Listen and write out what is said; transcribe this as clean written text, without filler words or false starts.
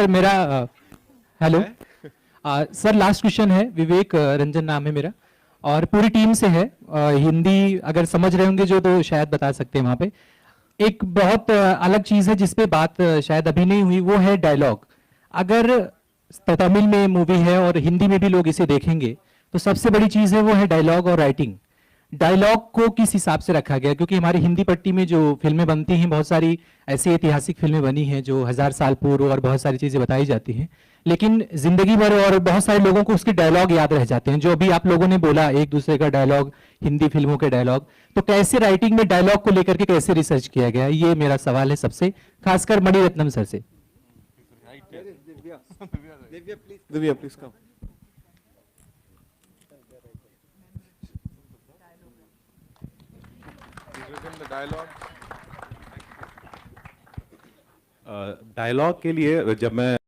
मेरा hello sir, last question है। विवेक रंजन नाम है मेरा और पूरी टीम से है। हिंदी अगर समझ रहे होंगे जो तो शायद बता सकते हैं वहाँ पे। एक बहुत अलग चीज़ है जिस पे बात शायद अभी नहीं हुई, वो है डायलॉग। अगर तमिल में मूवी है और हिंदी में भी लोग इसे देखेंगे तो सबसे बड़ी चीज़ है वो है डायलॉग और राइटिंग। डायलॉग को किस हिसाब से रखा गया, क्योंकि हमारी हिंदी पट्टी में जो फिल्में बनती हैं, बहुत सारी ऐसी ऐतिहासिक फिल्में बनी हैं जो 1000 साल पूर्व और बहुत सारी चीज़ें बताई जाती हैं, लेकिन जिंदगी भर और बहुत सारे लोगों को उसके डायलॉग याद रह जाते हैं। जो अभी आप लोगों ने बोला एक दूसरे का डायलॉग, हिंदी फिल्मों के डायलॉग, तो कैसे राइटिंग में डायलॉग को लेकर के कैसे रिसर्च किया गया, ये मेरा सवाल है सबसे, खासकर मणिरत्नम सर से। Divya please come. डायलॉग के लिए जब मैं